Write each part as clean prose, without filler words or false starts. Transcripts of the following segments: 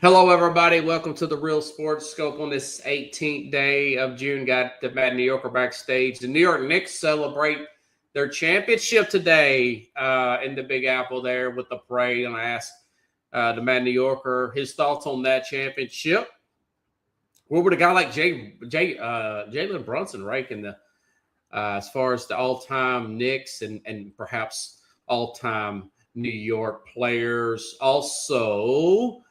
Hello, everybody. Welcome to the Real Sports Scope on this 18th day of June. Got the Mad New Yorker backstage. The New York Knicks celebrate their championship today in the Big Apple there with the parade. And I asked the Mad New Yorker his thoughts on that championship. Where would a guy like Jalen Brunson rank in the as far as the all-time Knicks and perhaps all-time New York players? Also,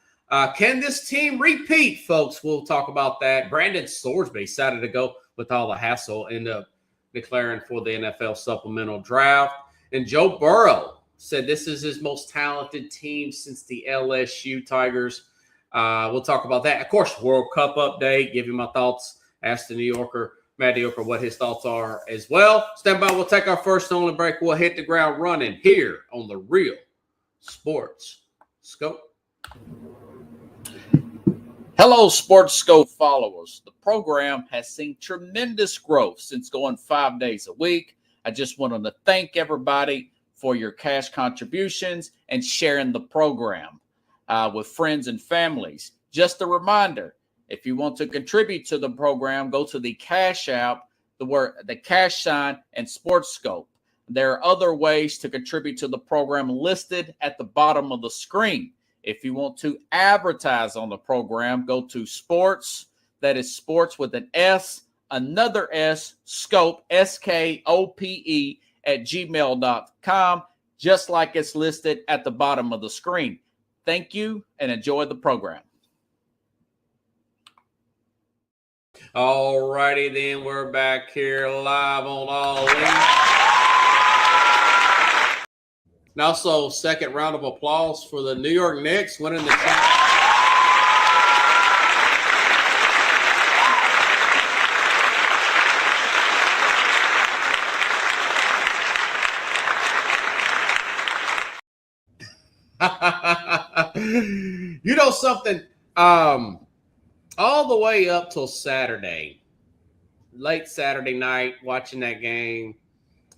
can this team repeat, folks? We'll talk about that. Brandon Sorsby decided to go with all the hassle, end up declaring for the NFL supplemental draft. And Joe Burrow said this is his most talented team since the LSU Tigers. We'll talk about that. Of course, World Cup update, give you my thoughts. Ask the New Yorker, Matt New Yorker, what his thoughts are as well. Stand by. We'll take our first and only break. We'll hit the ground running here on the Real Sports Scope. Hello, Sports Scope followers. The program has seen tremendous growth since going 5 days a week. I just wanted to thank everybody for your cash contributions and sharing the program with friends and families. Just a reminder, if you want to contribute to the program, go to the Cash App, the cash sign, and Sports Scope. There are other ways to contribute to the program listed at the bottom of the screen. If you want to advertise on the program, go to sports, that is sports with an S, another S, scope, SKOPE, at gmail.com, just like it's listed at the bottom of the screen. Thank you and enjoy the program. All righty, then we're back here live on All In. And also, second round of applause for the New York Knicks winning the championship. You know something? All the way up till Saturday, late Saturday night, watching that game,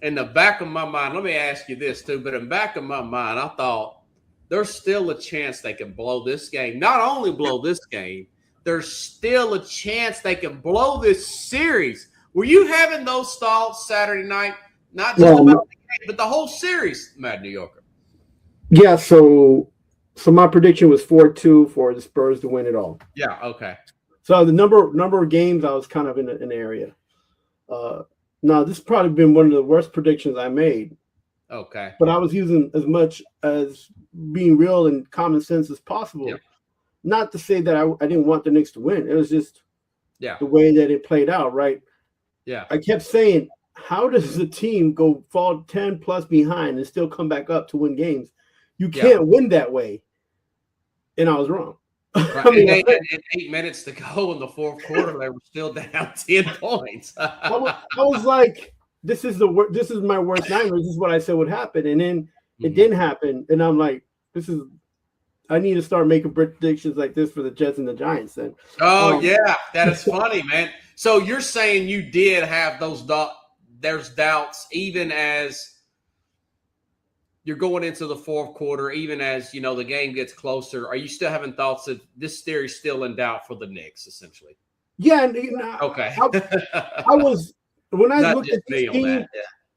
in the back of my mind, let me ask you this too, but in the back of my mind, I thought there's still a chance they can blow this game. Not only blow this game, there's still a chance they can blow this series. Were you having those thoughts Saturday night? Not just about the game, but the whole series, Mad New Yorker. Yeah, so my prediction was 4-2 for the Spurs to win it all. Yeah, okay. So the number of games I was kind of in an area. Now, this has probably been one of the worst predictions I made. Okay. But I was using as much as being real and common sense as possible. Yep. Not to say that I didn't want the Knicks to win. It was just the way that it played out, right? Yeah. I kept saying, how does the team fall 10 plus behind and still come back up to win games? You can't win that way. And I was wrong. Right. I mean, they had 8 minutes to go in the fourth quarter. They were still down 10 points. I was like, this is my worst nightmare. This is what I said would happen. And then it didn't happen. And I'm like, I need to start making predictions like this for the Jets and the Giants then. Oh, yeah. That is funny, man. So you're saying you did have there's doubts even as you're going into the fourth quarter, even as, the game gets closer. Are you still having thoughts that this theory's still in doubt for the Knicks, essentially? Yeah. Okay. I was, when I looked at this team,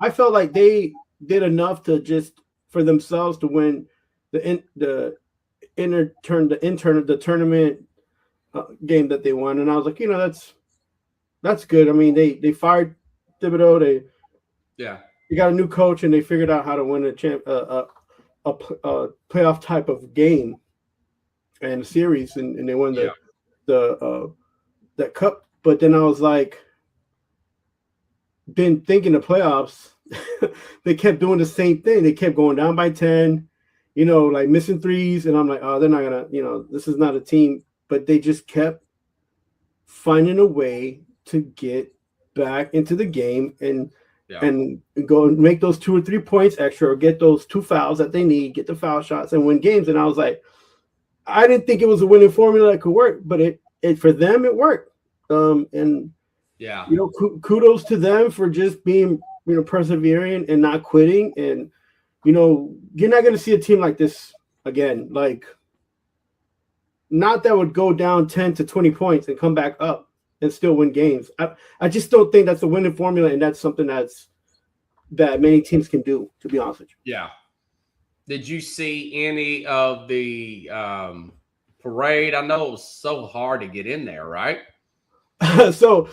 I felt like they did enough for themselves to win the tournament game that they won. And I was like, that's good. I mean, they fired Thibodeau. They got a new coach, and they figured out how to win a playoff type of game and series, and they won that cup. But then I was like, been thinking the playoffs, they kept doing the same thing. They kept going down by 10, like missing threes, and I'm like, oh, they're not gonna, this is not a team. But they just kept finding a way to get back into the game and go and make those 2 or 3 points extra, or get those 2 fouls that they need, get the foul shots, and win games. And I was like, I didn't think it was a winning formula that could work, but it for them it worked. And kudos to them for just being persevering and not quitting. And you're not going to see a team like this again. Like not that would go down 10 to 20 points and come back up and still win games. I just don't think that's a winning formula, and that's something that many teams can do, to be honest with you. Yeah. Did you see any of the parade? I know it was so hard to get in there, right? So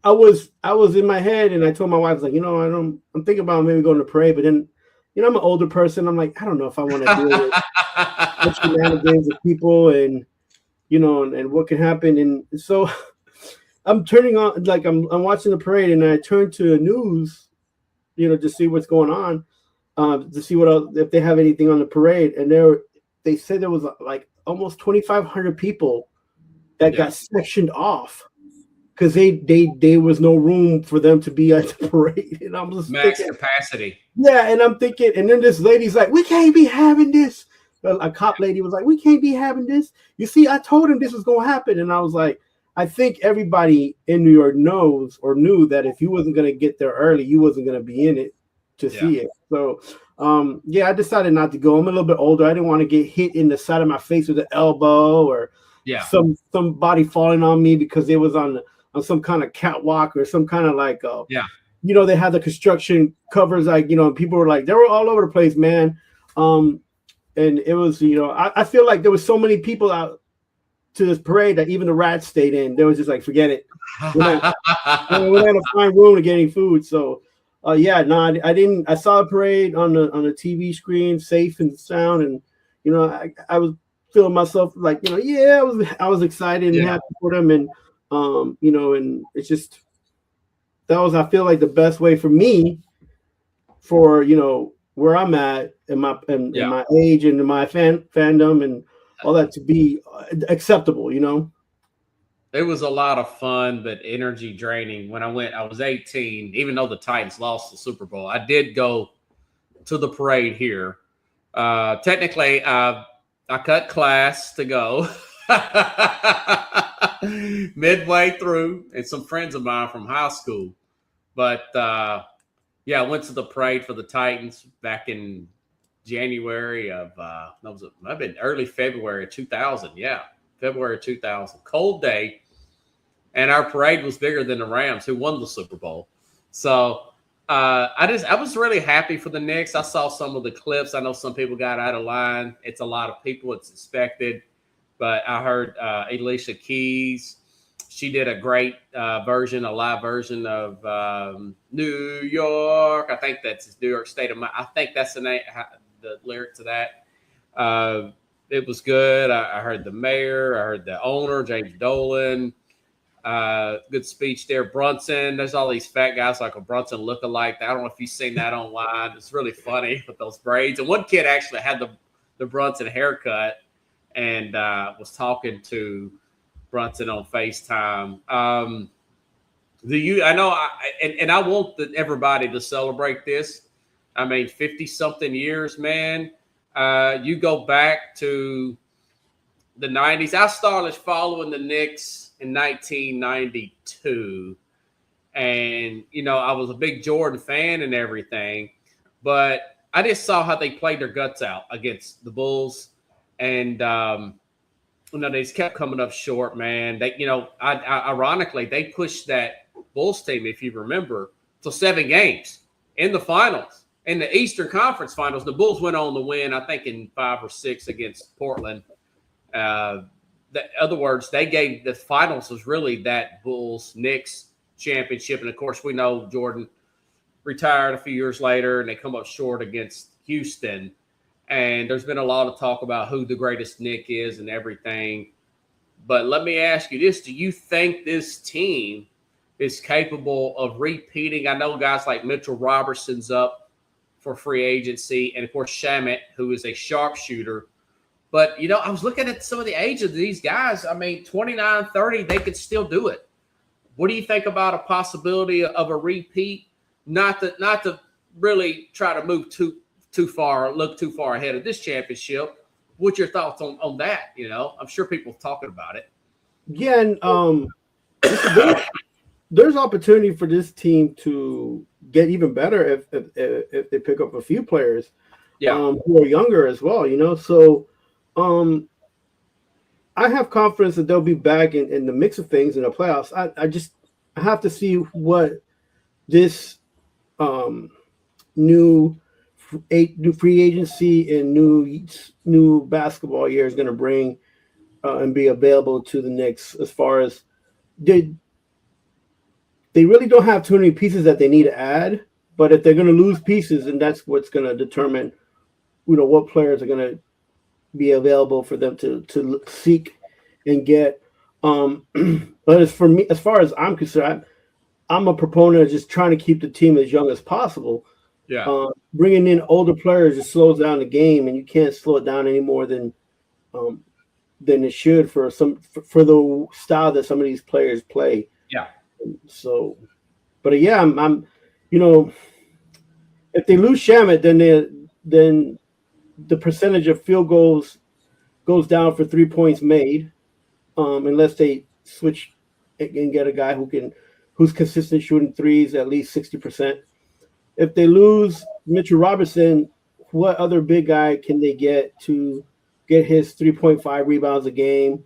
I was in my head, and I told my wife, like, I'm thinking about maybe going to parade, but then, I'm an older person. I'm like, I don't know if I want to deal with shenanigans of people, and and what can happen. And so I'm turning on, like, I'm watching the parade, and I turn to the news, to see what's going on, to see what else, if they have anything on the parade. And they said there was like almost 2,500 people that got sectioned off because they was no room for them to be at the parade. And I'm just max thinking, capacity. Yeah, and I'm thinking, and then this lady's like, we can't be having this. A cop lady was like, we can't be having this. You see, I told him this was going to happen. And I was like, I think everybody in New York knew that if you wasn't going to get there early, you wasn't going to be in it to see it. So, I decided not to go. I'm a little bit older. I didn't want to get hit in the side of my face with an elbow or somebody falling on me because it was on some kind of catwalk or some kind of like, they had the construction covers, like, and people were like, they were all over the place, man. And it was, I feel like there was so many people out to this parade that even the rats stayed in. They was just like, forget it. We're not going to find room to get any food. So, I didn't. I saw a parade on the TV screen, safe and sound, and I was feeling myself like, I was excited and happy for them, and and it's just that was, I feel like, the best way for me, for where I'm at in my my age and in my fandom and all that, to be acceptable. It was a lot of fun, but energy draining. When I went, I was 18. Even though the Titans lost the Super Bowl, I did go to the parade here. Technically, I cut class to go midway through, and some friends of mine from high school. But I went to the parade for the Titans back in January of might have been early February of 2000. Yeah, February 2000. Cold day. And our parade was bigger than the Rams, who won the Super Bowl. So I was really happy for the Knicks. I saw some of the clips. I know some people got out of line. It's a lot of people. It's expected. But I heard Alicia Keys. She did a great live version of New York. I think that's New York State of Mind. I think that's the lyric to that. It was good. I heard the mayor. I heard the owner, James Dolan. Good speech there. Brunson. There's all these fat guys like a Brunson lookalike. I don't know if you've seen that online. It's really funny with those braids. And one kid actually had the Brunson haircut and was talking to Brunson on FaceTime. I want everybody to celebrate this. I mean, 50-something years, man. You go back to the 90s. I started following the Knicks in 1992. And, I was a big Jordan fan and everything. But I just saw how they played their guts out against the Bulls. And, they just kept coming up short, man. They, ironically, they pushed that Bulls team, if you remember, to 7 games in the finals. In the Eastern Conference Finals, the Bulls went on to win, I think, in 5 or 6 against Portland. In other words, they gave the finals was really that Bulls-Knicks championship. And, of course, we know Jordan retired a few years later, and they come up short against Houston. And there's been a lot of talk about who the greatest Knick is and everything. But let me ask you this. Do you think this team is capable of repeating? I know guys like Mitchell Robertson's up for free agency, and, of course, Shamet, who is a sharpshooter. But, I was looking at some of the age of these guys. I mean, 29, 30, they could still do it. What do you think about a possibility of a repeat? Not to really try to move too far, look too far ahead of this championship. What's your thoughts on that? I'm sure people are talking about it. Yeah, and there's opportunity for this team to get even better if they pick up a few players who are younger as well, So I have confidence that they'll be back in the mix of things in the playoffs. I have to see what this um, new new free agency and new basketball year is going to bring and be available to the Knicks. As far as they really don't have too many pieces that they need to add, but if they're going to lose pieces, then that's what's going to determine, what players are going to be available for them to seek and get. But as for me, as far as I'm concerned, I'm a proponent of just trying to keep the team as young as possible. Yeah. Bringing in older players just slows down the game, and you can't slow it down any more than it should for the style that some of these players play. Yeah. So, but yeah, I'm if they lose Shamet, then the percentage of field goals goes down for 3 points made, unless they switch and get a guy who's consistent shooting threes at least 60%. If they lose Mitchell Robinson, what other big guy can they get to get his 3.5 rebounds a game?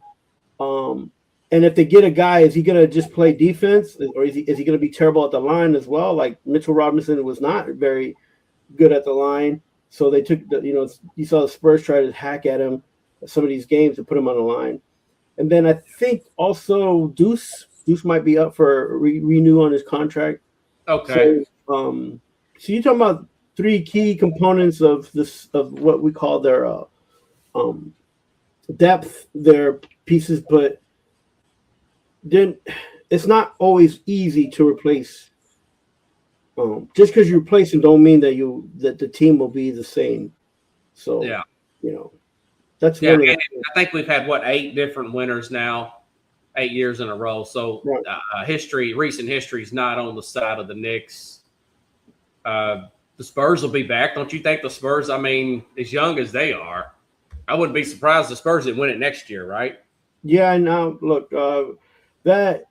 And if they get a guy, is he going to just play defense, or is he going to be terrible at the line as well? Like Mitchell Robinson was not very good at the line, so they took you saw the Spurs try to hack at him some of these games to put him on the line. And then I think also Deuce might be up for renew on his contract. Okay. So you're talking about three key components of what we call their depth, their pieces, but then it's not always easy to replace. Just because you replace them don't mean that the team will be the same. So yeah, that's one. I think we've had 8 different winners now, 8 years in a row. So right. Recent history is not on the side of the Knicks. The Spurs will be back. Don't you think the Spurs? I mean, as young as they are, I wouldn't be surprised the Spurs didn't win it next year, right? Yeah, and now look, that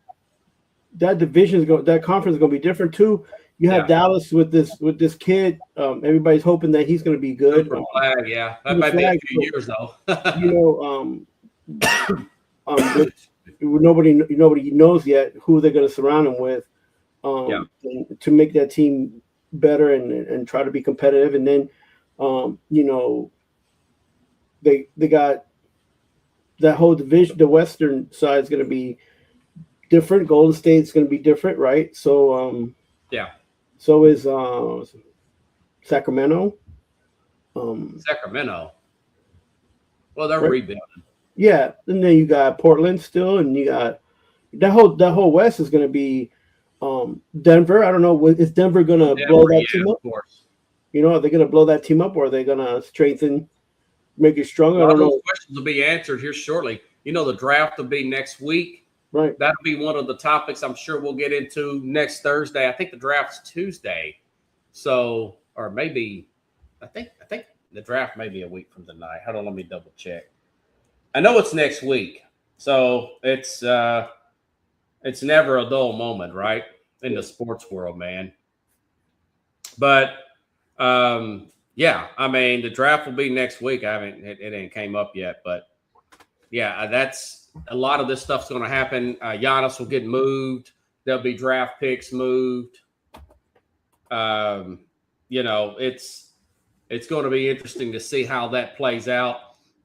division that conference is going to be different too. You have Dallas with this kid. Everybody's hoping that he's going to be good. Flag, yeah, that might be a few years though. Nobody knows yet who they're going to surround him with, to make that team better and try to be competitive. And then, they got that whole division. The Western side is going to be different. Golden State's going to be different, right? So, So is Sacramento. Sacramento. Well, they're rebuilding. Yeah, and then you got Portland still, and you got that whole West is going to be Denver. I don't know. Is Denver going to blow that team up? Of course. Are they going to blow that team up, or are they going to strengthen, make it stronger? I don't know. Questions will be answered here shortly. The draft will be next week. Right. That'll be one of the topics I'm sure we'll get into next Thursday. I think the draft's Tuesday. So, or maybe, I think the draft may be a week from tonight. Hold on, let me double check. I know it's next week. So it's never a dull moment, right? In the sports world, man. But, I mean, the draft will be next week. It ain't came up yet, but yeah, that's a lot of this stuff's going to happen. Giannis will get moved. There'll be draft picks moved. It's going to be interesting to see how that plays out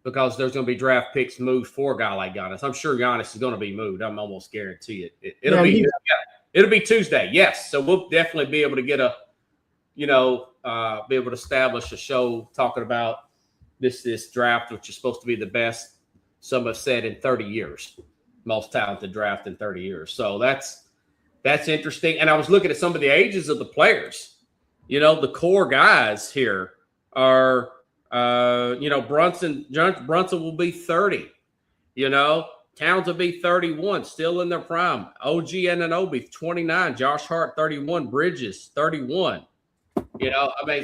because there's going to be draft picks moved for a guy like Giannis. I'm sure Giannis is going to be moved. I'm almost guarantee it. It'll be Tuesday. Yes. So we'll definitely be able to get be able to establish a show talking about this draft, which is supposed to be the best, some have said, in 30 years, most talented draft in 30 years. So that's interesting. And I was looking at some of the ages of the players. The core guys here are, Brunson will be 30. Towns will be 31, still in their prime. OG Anunoby, 29. Josh Hart, 31. Bridges, 31.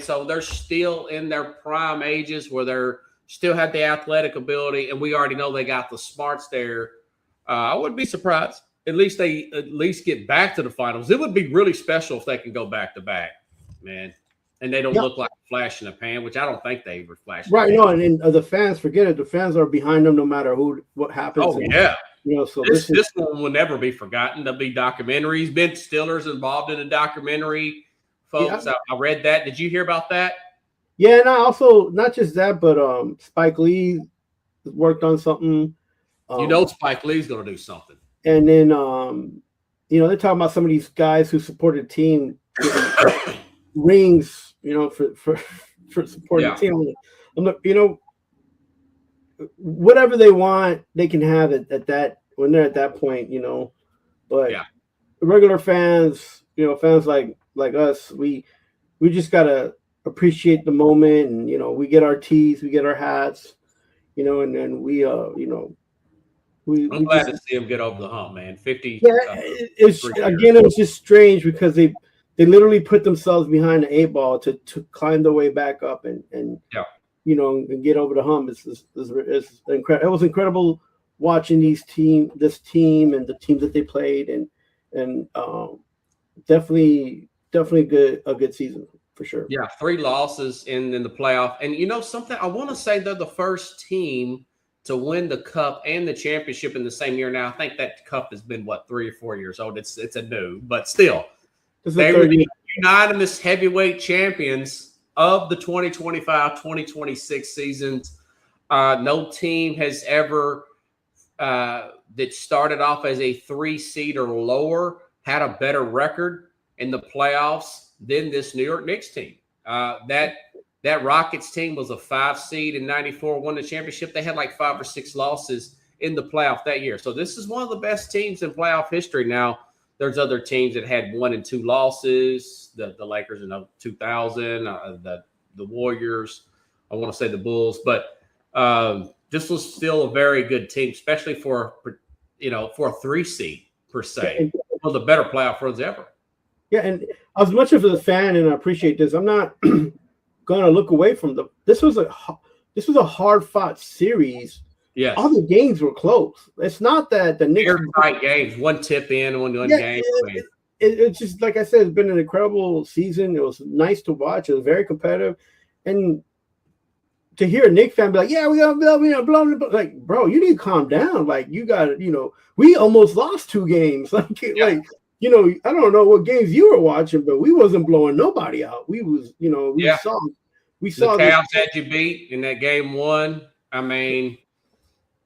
So they're still in their prime ages where they're still have the athletic ability, and we already know they got the smarts there. I wouldn't be surprised. At least they get back to the finals. It would be really special if they can go back to back, man. and they don't Yeah. look like a flash in the pan, which I don't think they ever flash. Right. No, and the fans, forget it. The fans are behind them no matter what happens. Oh, yeah. So this one will never be forgotten. There'll be documentaries. Ben Stiller's involved in a documentary, folks. Yeah. I read that. Did you hear about that? Yeah, and also not just that, but Spike Lee worked on something. Spike Lee's going to do something. And then they're talking about some of these guys who supported the team rings, for supporting the team. I'm like, whatever they want, they can have it at that when they're at that point, But regular fans, fans like us, we just gotta appreciate the moment, and we get our tees, we get our hats, and then I'm glad to see him get over the hump, man. 50. Yeah, it was just strange because they literally put themselves behind the 8 ball to climb their way back up and and get over the hump. It's incredible. It was incredible watching this team and the teams that they played, and definitely a good season for sure. Yeah, 3 losses in the playoff, and something. I want to say they're the first team to win the cup and the championship in the same year. Now I think that cup has been 3 or 4 years old. It's a new, but still, they were the unanimous heavyweight champions of the 2025-2026 seasons. No team has ever that started off as a 3 seed or lower had a better record in the playoffs than this New York Knicks team. That Rockets team was a 5 seed in '94, won the championship. They had like 5 or 6 losses in the playoff that year. So this is one of the best teams in playoff history. Now, there's other teams that had 1 and 2 losses. The Lakers in 2000, the Warriors. I want to say the Bulls, but this was still a very good team, especially for a 3 seed per se. One of the better playoff runs ever. Yeah, and as much of a fan, and I appreciate this, I'm not gonna look away from this was a hard fought series. Yeah, all the games were close. It's not that the Knicks airtight games, 1 tip in, 1 game. It's just like I said, it's been an incredible season. It was nice to watch. It was very competitive, and to hear a Knicks fan be like, "Yeah, we got blah, blah, blah," like, bro, you need to calm down. Like, you got to, we almost lost 2 games. Like, I don't know what games you were watching, but we wasn't blowing nobody out. We was, we saw the Cavs had you beat in that game 1. I mean,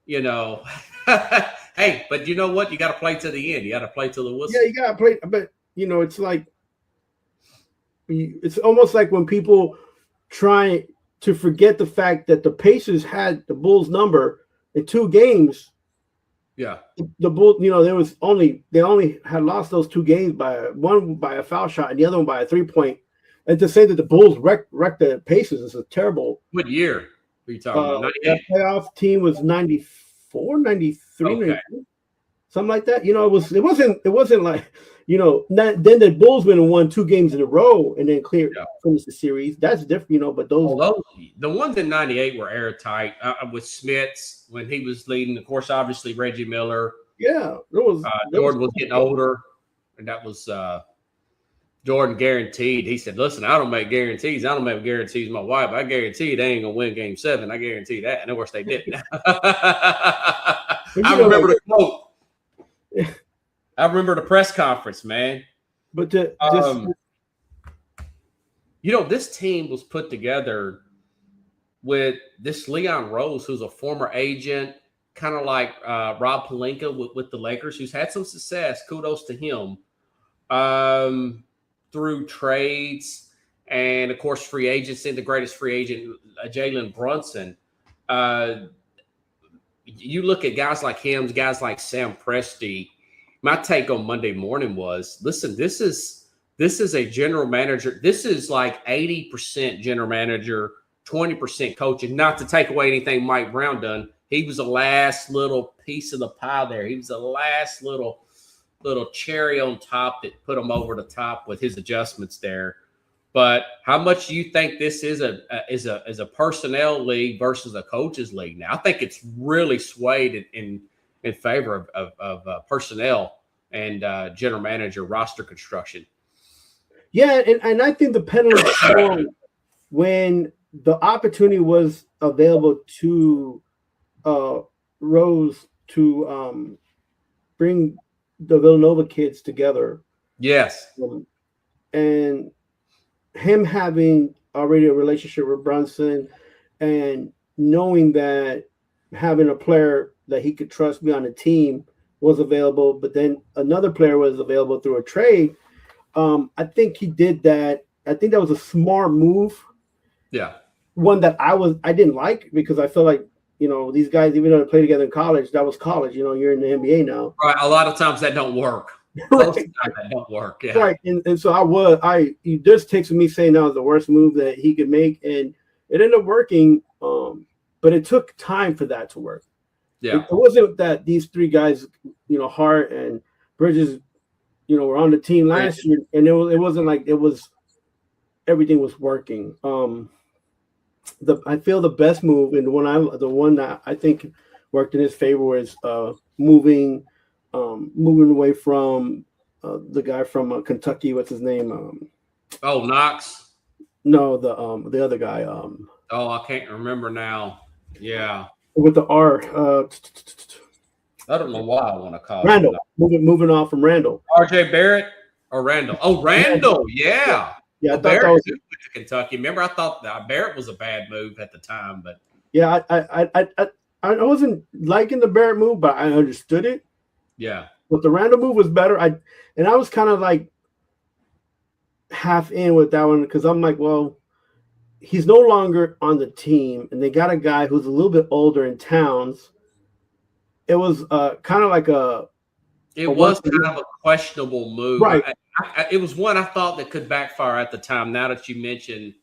hey, but you know what? You got to play to the end. You got to play to the whistle. Yeah, you got to play. But it's like it's almost like when people try to forget the fact that the Pacers had the Bulls number in 2 games. Yeah, the Bulls, they only had lost those 2 games one by a foul shot and the other one by a 3-point. And to say that the Bulls wrecked the Pacers is a terrible. What year are you talking about? That playoff team was 94, 93, okay. 93, something like that. It wasn't like then the Bulls went and won 2 games in a row and then finished the series. That's different, but the ones in '98 were airtight with Smits when he was leading. Of course, obviously Reggie Miller. Yeah, Jordan was getting older, and that was Jordan guaranteed. He said, "Listen, I don't make guarantees. I don't make guarantees. My wife, I guarantee they ain't gonna win Game 7. I guarantee that." And of course, they didn't. I remember the quote. I remember the press conference, man. But this team was put together with this Leon Rose, who's a former agent, kind of like Rob Pelinka with the Lakers, who's had some success. Kudos to him. Through trades and, of course, free agency, the greatest free agent, Jalen Brunson. You look at guys like him, guys like Sam Presti. My take on Monday morning was, listen, this is a general manager. This is like 80% general manager, 20% coaching. Not to take away anything Mike Brown done. He was the last little piece of the pie there. He was the last little cherry on top that put him over the top with his adjustments there. But how much do you think this is a personnel league versus a coaches league now? I think it's really swayed in favor of personnel and general manager roster construction. Yeah, and I think the pendulum swung when the opportunity was available to Rose to bring the Villanova kids together, Yes. And him having already a relationship with Brunson and knowing that having a player that he could trust be on the team was available, but then another player was available through a trade. I think he did that. I think that was a smart move. Yeah. One that I didn't like because I feel like, these guys, even though they play together in college, that was college. You're in the NBA now. Right. A lot of times that don't work. Most of the time that don't work. Yeah. Right. And so it just takes me saying that was the worst move that he could make. And it ended up working. But it took time for that to work. Yeah. It wasn't that these three guys, Hart and Bridges, were on the team last year, and it wasn't like everything was working. I feel the best move, and the one that I think worked in his favor was moving away from the guy from Kentucky. What's his name? Knox. No, the other guy. I can't remember now. Yeah, with the R. I don't know why I want to call Randall. Moving off from Randall. R.J. Barrett or Randall? Oh, Randall. Yeah. Yeah, well, Barrett was to Kentucky. Remember, I thought that Barrett was a bad move at the time, but yeah, I wasn't liking the Barrett move, but I understood it. Yeah, but the Randall move was better. I was kind of like half in with that one because I'm like, well, he's no longer on the team, and they got a guy who's a little bit older in Towns. It was kind of like It was kind of a questionable move. Right. It was one I thought that could backfire at the time. Now that you mentioned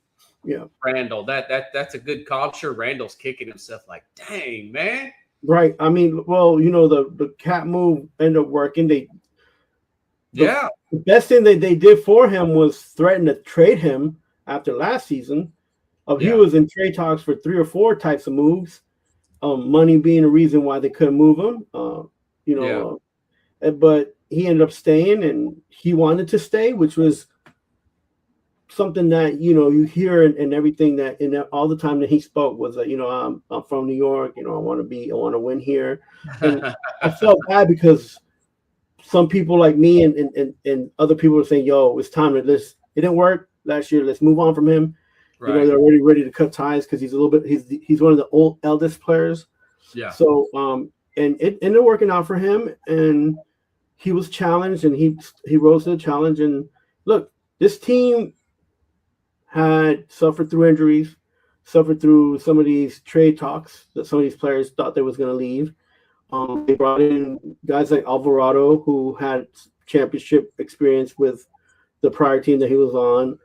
Randall, that's a good call. I'm sure Randall's kicking himself like, dang, man. Right. I mean, well, the cat move ended up working. The best thing that they did for him was threaten to trade him after last season. He was in trade talks for 3 or 4 types of moves. Money being a reason why they couldn't move him. But he ended up staying, and he wanted to stay, which was something that you hear and everything that all the time that he spoke was that I'm from New York, I want to win here. And I felt bad because some people like me and other people were saying, "Yo, it's time to it didn't work last year. Let's move on from him." Right. They're already ready to cut ties because he's he's one of the eldest players. Yeah. So and it ended up working out for him, and he was challenged, and he rose to the challenge. And look, this team had suffered through injuries, suffered through some of these trade talks that some of these players thought they was going to leave. They brought in guys like Alvarado, who had championship experience with the prior team that he was on.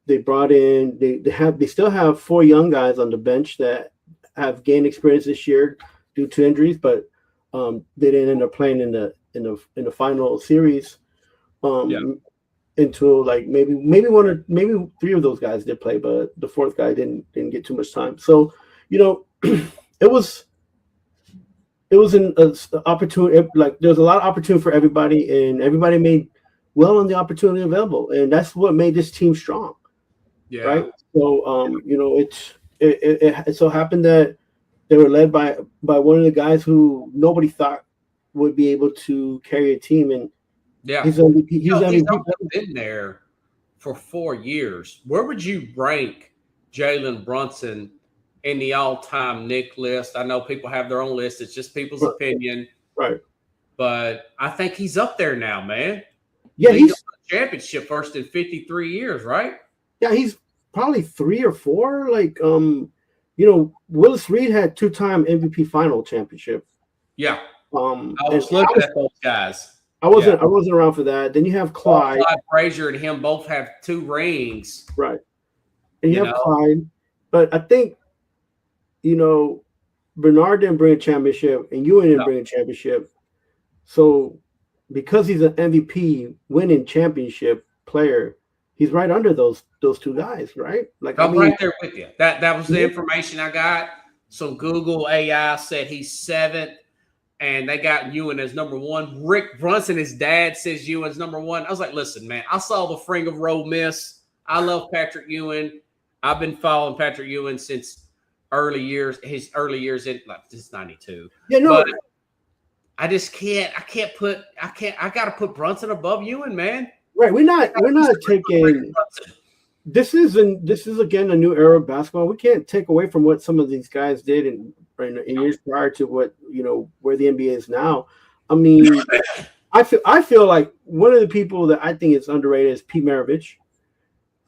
They brought in they still have 4 young guys on the bench that have gained experience this year due to injuries, but they didn't end up playing in the final series. Until like maybe 3 of those guys did play, but the 4th guy didn't get too much time. So it was an opportunity. Like there's a lot of opportunity for everybody, and everybody made well on the opportunity available, and that's what made this team strong. Yeah. Right. So it so happened that they were led by one of the guys who nobody thought would be able to carry a team, and he's been there for 4 years. Where would you rank Jalen Brunson in the all-time Knick list? I know people have their own list. It's just people's opinion. Right. But I think he's up there now, man. Yeah, he's championship first in 53 years, right? Yeah, he's probably 3 or 4. Like, Willis Reed had 2-time MVP final championship. Yeah. I was looking at those guys. I wasn't around for that. Then you have Clyde. Clyde Frazier and him both have 2 rings. Right. And you have Clyde. But I think, Bernard didn't bring a championship and Ewing didn't bring a championship. So because he's an MVP winning championship player, he's right under those 2 guys, right? Like I'm right there with you. That was the information I got. So Google AI said he's 7th, and they got Ewing as number one. Rick Brunson, his dad, says Ewing's number one. I was like, listen, man, I saw the Fring of Roll miss. I love Patrick Ewing. I've been following Patrick Ewing since his early years in like this 92. Yeah, no. But I just can't. I got to put Brunson above Ewing, man. Right. We're not taking. This is again a new era of basketball. We can't take away from what some of these guys did in years prior to what where the NBA is now. I mean, I feel like one of the people that I think is underrated is Pete Maravich.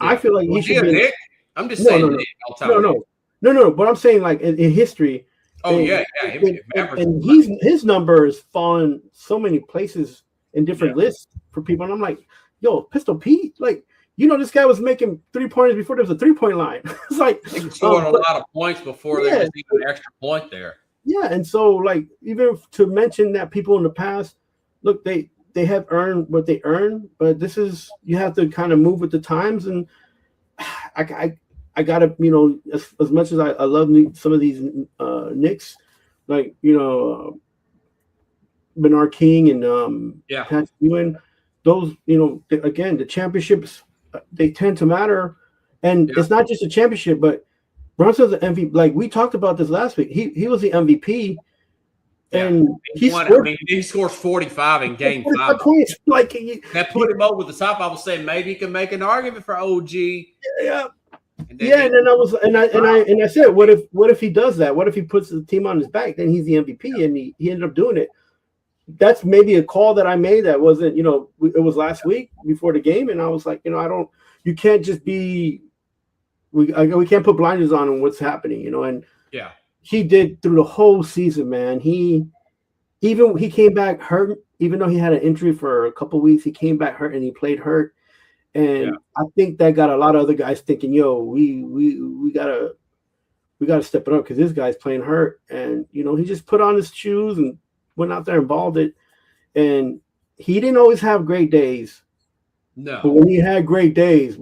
Yeah. I feel like he should be. Nick? I'm just saying. No. But I'm saying like in history. Oh and, and his number has fallen so many places in different lists for people, and I'm like, yo, Pistol Pete, like. This guy was making 3-pointers before there was a 3-point line. It's like he was scoring a lot of points before there was even an extra point there. Yeah, and so like even to mention that people in the past, look, they have earned what they earn, but this is you have to kind of move with the times, and I gotta as much as I love some of these Knicks, like Bernard King and Patrick Ewing, those again the championships. They tend to matter, and it's not just a championship, but Brunson's an MVP. Like we talked about this last week, he was the MVP, and he scores 45 in Game 5. Points. Like that put him over the top. I was saying maybe you can make an argument for OG. Yeah. And I said, what if he does that? What if he puts the team on his back? Then he's the MVP, and he ended up doing it. That's maybe a call that I made that wasn't, it was last week before the game. And I was like, you can't just be, we can't put blinders on what's happening, and he did through the whole season, man. He came back hurt, even though he had an injury for a couple of weeks, he came back hurt and he played hurt. And I think that got a lot of other guys thinking, yo, we gotta step it up because this guy's playing hurt. And, he just put on his shoes and went out there and balled it, and he didn't always have great days. No, but when he had great days,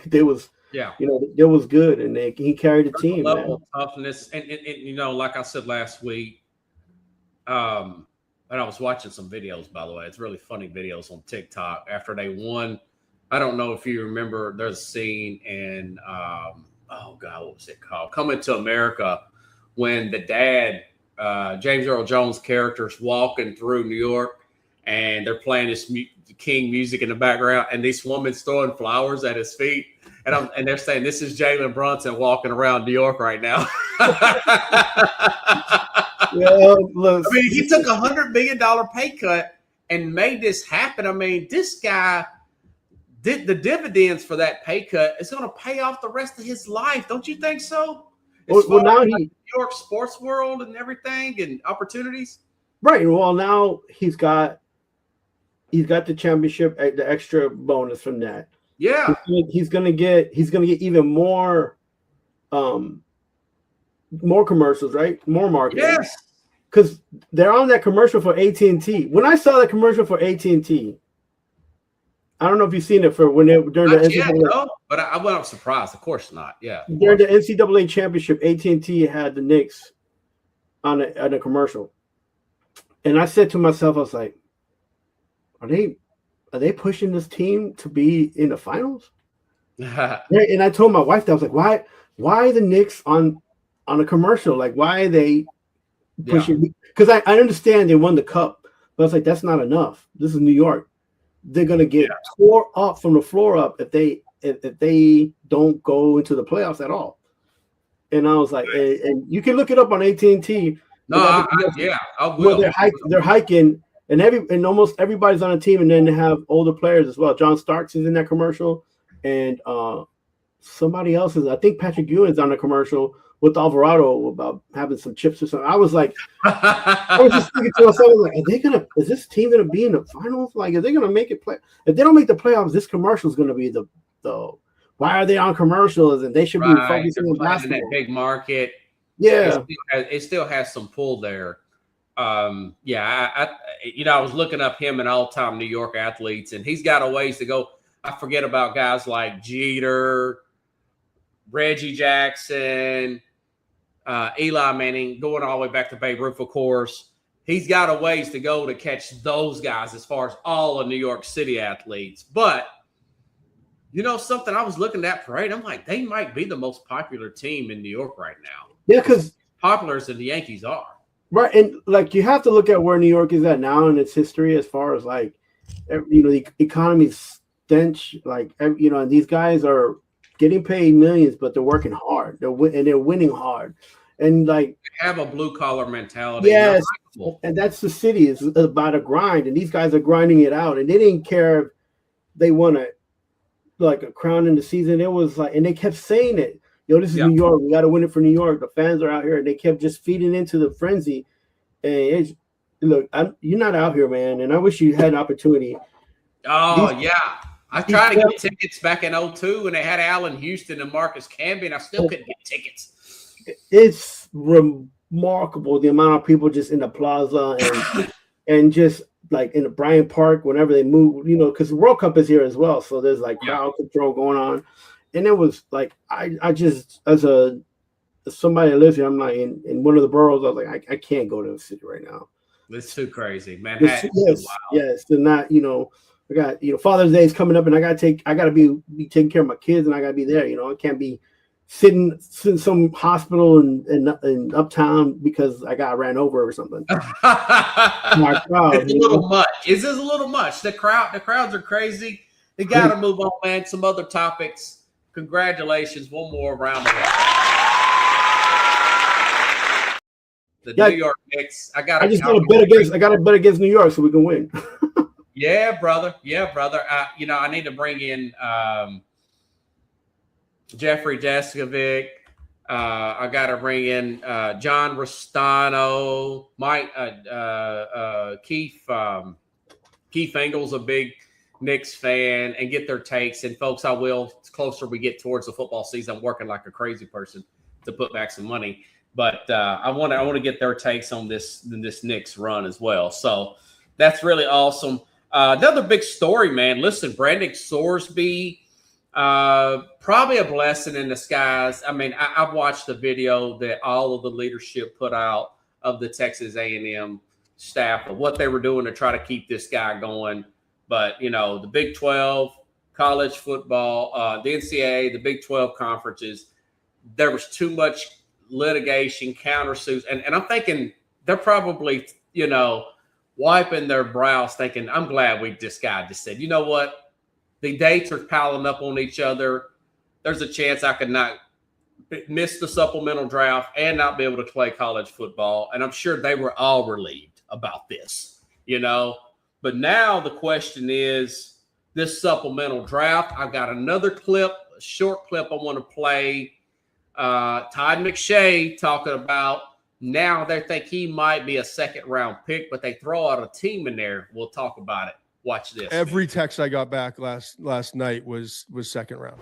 there was there was good, and he carried the team. Level of toughness, and like I said last week, and I was watching some videos. By the way, it's really funny videos on TikTok after they won. I don't know if you remember. There's a scene in what was it called? Coming to America, when the dad. James Earl Jones characters walking through New York, and they're playing this King music in the background, and this woman's throwing flowers at his feet, and they're saying this is Jalen Brunson walking around New York right now. Look, I mean, he took $100 million pay cut and made this happen. I mean, this guy did the dividends for that pay cut. It's going to pay off the rest of his life. Don't you think so? Well, now New York sports world and everything and opportunities. Right. Well, now he's got the championship, the extra bonus from that. Yeah. He's gonna get even more commercials, right? More marketing. Yes. Because they're on that commercial for AT&T. When I saw that commercial for AT&T, I don't know if you've seen it during the NCAA. No, but I wasn't surprised. Of course not. Yeah. During the NCAA championship, AT&T had the Knicks on a commercial, and I said to myself, I was like, "Are they pushing this team to be in the finals?" Right? And I told my wife that I was like, "Why the Knicks on a commercial? Like, why are they pushing?" Because I understand they won the cup, but I was like, "That's not enough. This is New York. They're gonna get tore up from the floor up if they don't go into the playoffs at all." And I was like, and you can look it up on AT&T. No, I will. They're hiking, and almost everybody's on a team, and then they have older players as well. John Starks is in that commercial, and somebody else is. I think Patrick Ewing's on the commercial with Alvarado about having some chips or something. I was like, I was just thinking to myself, like, is this team gonna be in the finals? Like, are they gonna make it play? If they don't make the playoffs, this commercial is gonna be the why are they on commercials? And they should be focusing on basketball. In that big market. Yeah, it still has some pull there. I was looking up him and all-time New York athletes, and he's got a ways to go. I forget about guys like Jeter, Reggie Jackson, Eli Manning, going all the way back to Babe Ruth, of course. he's got a ways to go to catch those guys as far as all of New York City athletes. But something, I was looking at that parade. I'm like, they might be the most popular team in New York right now. Yeah, because popular as the Yankees are. Right, and like you have to look at where New York is at now in its history, as far as like, the economy's stench. Like, and these guys are getting paid millions, but they're working hard. They're winning hard, and like they have a blue collar mentality. Yes, and that's the city. It's about a grind, and these guys are grinding it out, and they didn't care if they won a crown in the season. It was like, and they kept saying it. This is New York. We got to win it for New York. The fans are out here, and they kept just feeding into the frenzy. And you're not out here, man. And I wish you had an opportunity. Oh, I tried to get tickets back in 2002 when they had Allen Houston and Marcus Camby, and I still couldn't get tickets. It's remarkable the amount of people just in the plaza and just like in the Bryant Park whenever they move. Because the World Cup is here as well, so there's like crowd control going on. And it was like, I just, as somebody that lives here, I'm like in one of the boroughs, I was like, I can't go to the city right now. It's too crazy. Manhattan's too wild. Yes. They're not, I got, Father's Day is coming up, and I got to be taking care of my kids, and I got to be there. I can't be sitting in some hospital in uptown because I got ran over or something. My crowd, it's a little much. It's just a little much. The crowds are crazy. They got to move on, man. Some other topics. Congratulations. One more round of it. New York Knicks. I got to bet against New York so we can win. Yeah, brother. I need to bring in Jeffrey Deskovic. I got to bring in John Restano, Mike, Keith Engel's a big Knicks fan, and get their takes. And folks, I will, the closer we get towards the football season, I'm working like a crazy person to put back some money. But I want to get their takes on this Knicks run as well. So that's really awesome. Another big story, man. Listen, Brandon Sorsby, probably a blessing in disguise. I mean, I've watched the video that all of the leadership put out of the Texas A&M staff of what they were doing to try to keep this guy going. But, the Big 12, college football, the NCAA, the Big 12 conferences, there was too much litigation, countersuits. And I'm thinking they're probably, wiping their brows thinking, I'm glad this guy just said, you know what? The dates are piling up on each other. There's a chance I could not miss the supplemental draft and not be able to play college football. And I'm sure they were all relieved about this, But now the question is this supplemental draft. I've got another clip, a short clip I want to play. Todd McShay talking about now they think he might be a second-round pick, but they throw out a team in there. We'll talk about it. Watch this. Every text I got back last night was second round.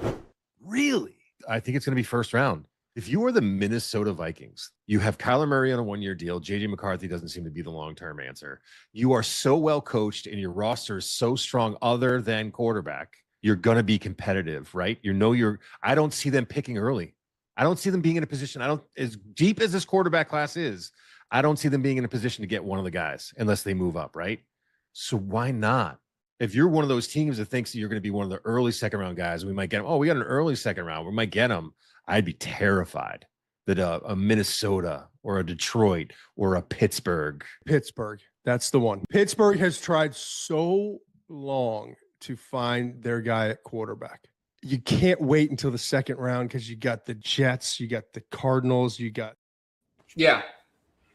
Really? I think it's going to be first round. If you are the Minnesota Vikings, you have Kyler Murray on a one-year deal. J.J. McCarthy doesn't seem to be the long-term answer. You are so well coached and your roster is so strong other than quarterback. You're going to be competitive, right? I don't see them picking early. I don't see them being in a position. As deep as this quarterback class is, I don't see them being in a position to get one of the guys unless they move up, right? So why not? If you're one of those teams that thinks that you're going to be one of the early second-round guys, we might get him. Oh, we got an early second round. We might get him. I'd be terrified that a Minnesota or a Detroit or a Pittsburgh. That's the one. Pittsburgh has tried so long to find their guy at quarterback. You can't wait until the second round because you got the Jets, you got the Cardinals, Yeah,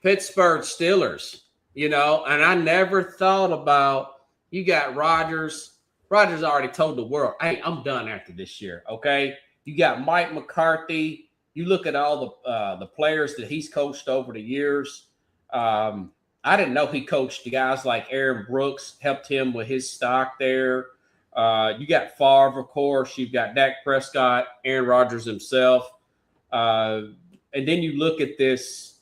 Pittsburgh Steelers, and I never thought about, you got Rodgers. Rodgers already told the world, hey, I'm done after this year, okay? You got Mike McCarthy. You look at all the players that he's coached over the years. I didn't know he coached the guys like Aaron Brooks, helped him with his stock there. You got Favre, of course. You've got Dak Prescott, Aaron Rodgers himself. And then you look at this,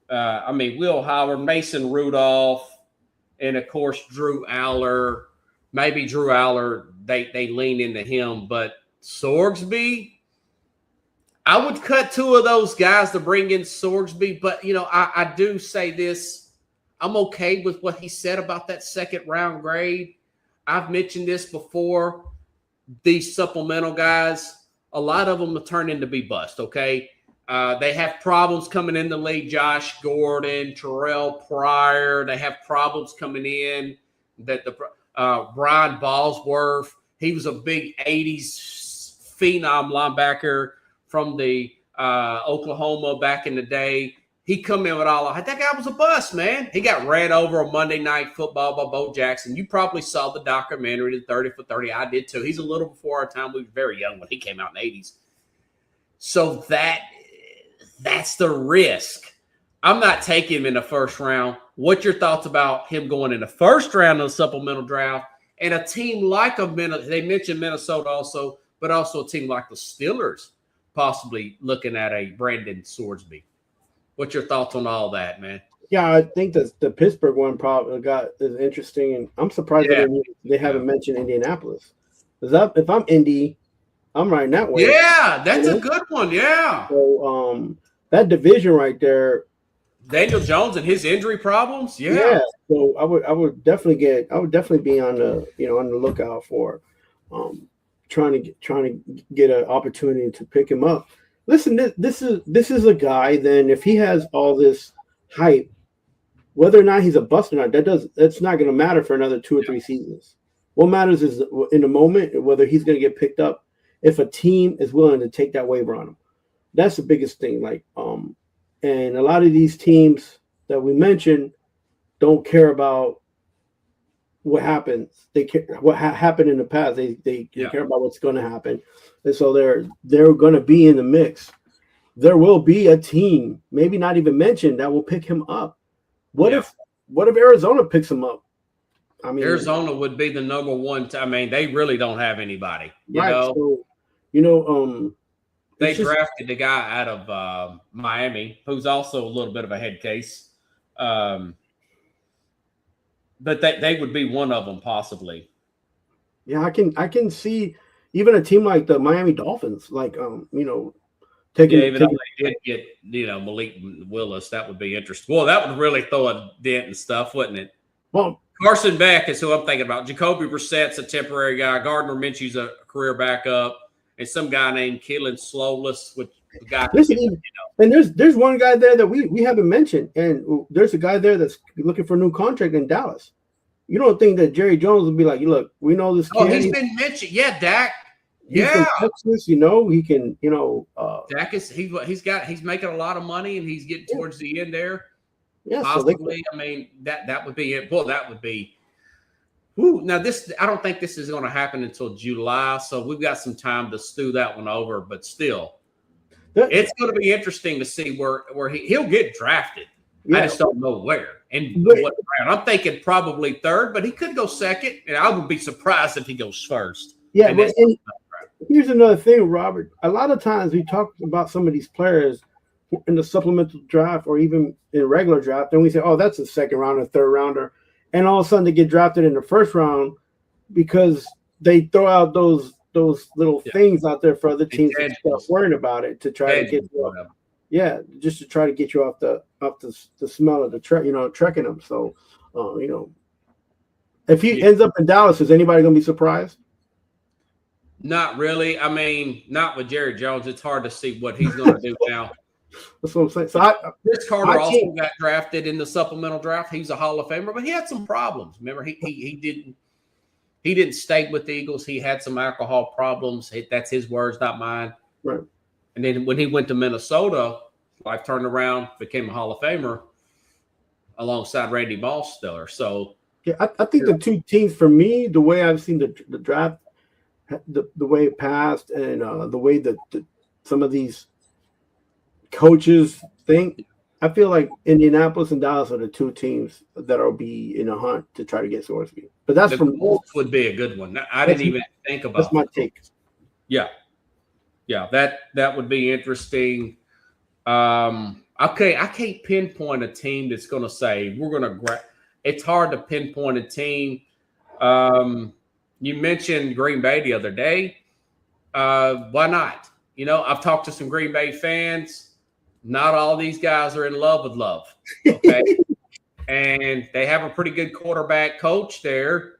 Will Howard, Mason Rudolph, and, of course, Drew Aller. Maybe Drew Aller, they lean into him. But Sorsby, I would cut two of those guys to bring in Sorsby. But, I do say this. I'm okay with what he said about that second round grade. I've mentioned this before. These supplemental guys, a lot of them have turned into be bust, okay? They have problems coming in the league. Josh Gordon, Terrell Pryor, they have problems coming in. That the Brian Ballsworth, he was a big 80s phenom linebacker from the Oklahoma back in the day. He come in with all that guy was a bust, man. He got ran over on Monday Night Football by Bo Jackson. You probably saw the documentary, the 30 for 30. I did too. He's a little before our time. We were very young when he came out in the 80s. So that's the risk. I'm not taking him in the first round. What's your thoughts about him going in the first round of the supplemental draft? And a team like they mentioned Minnesota also, but also a team like the Steelers possibly looking at a Brandon Swordsby. What's your thoughts on all that, man? Yeah, I think the Pittsburgh one probably is interesting, and I'm surprised that they haven't mentioned Indianapolis. Because if I'm Indy, I'm riding that way. Yeah, that's a good one. Yeah. So that division right there, Daniel Jones and his injury problems. Yeah. So I would definitely be on the on the lookout for trying to get an opportunity to pick him up. Listen, this is a guy. Then if he has all this hype, whether or not he's a bust or not, that's not going to matter for another 2 or 3 seasons. What matters is in the moment whether he's going to get picked up. If a team is willing to take that waiver on him, that's the biggest thing. And a lot of these teams that we mentioned don't care about what happens. They care what happened in the past. They care about what's going to happen, and so they're going to be in the mix. There will be a team, maybe not even mentioned, that will pick him up. What if Arizona picks him up? I mean, Arizona would be the number one. They really don't have anybody. You know? So, they drafted the guy out of Miami, who's also a little bit of a head case. But they would be one of them possibly. Yeah, I can see even a team like the Miami Dolphins, taking. Even though they did get Malik Willis, that would be interesting. Well, that would really throw a dent and stuff, wouldn't it? Well, Carson Beck is who I'm thinking about. Jacoby Brissett's a temporary guy. Gardner Minshew's a career backup, and some guy named Keelan Slowless, which the guy. And there's one guy there that we haven't mentioned, and there's a guy there that's looking for a new contract in Dallas. You don't think that Jerry Jones would be like, look, we know this kid. Oh, he's been mentioned. Yeah, Dak. He's from Texas, he can, Dak is he's making a lot of money and he's getting towards the end there. Yeah, possibly. That would be it. Well, that would be. Whew. Now I don't think this is going to happen until July, so we've got some time to stew that one over. But still, it's going to be interesting to see where he'll get drafted. Yeah. I just don't know where and what round. I'm thinking probably third, but he could go second, and I would be surprised if he goes first. Yeah, and here's another thing, Robert. A lot of times we talk about some of these players in the supplemental draft or even in regular draft, and we say, oh, that's a second rounder, third rounder. And all of a sudden they get drafted in the first round because they throw out those little things out there for other teams to start worrying about it to try to get you up. Yeah, just to try to get you off the smell of the trekking them. So, if he ends up in Dallas, is anybody going to be surprised? Not really. Not with Jerry Jones. It's hard to see what he's going to do now. That's what I'm saying. So Chris Carter also got drafted in the supplemental draft. He's a Hall of Famer, but he had some problems. Remember, he didn't stay with the Eagles. He had some alcohol problems. That's his words, not mine. Right. And then when he went to Minnesota, life turned around, became a Hall of Famer alongside Randy Moss there. So yeah, I think the two teams for me, the way I've seen the draft, the way it passed, and the way that some of these coaches think, I feel like Indianapolis and Dallas are the two teams that will be in a hunt to try to get Swordsby. But that's the Colts would be a good one. I didn't even think about. That's my take. Yeah, that would be interesting. Okay, I can't pinpoint a team that's going to say we're going to grab. It's hard to pinpoint a team. You mentioned Green Bay the other day. Why not? I've talked to some Green Bay fans. Not all these guys are in love with love. Okay. and they have a pretty good quarterback coach there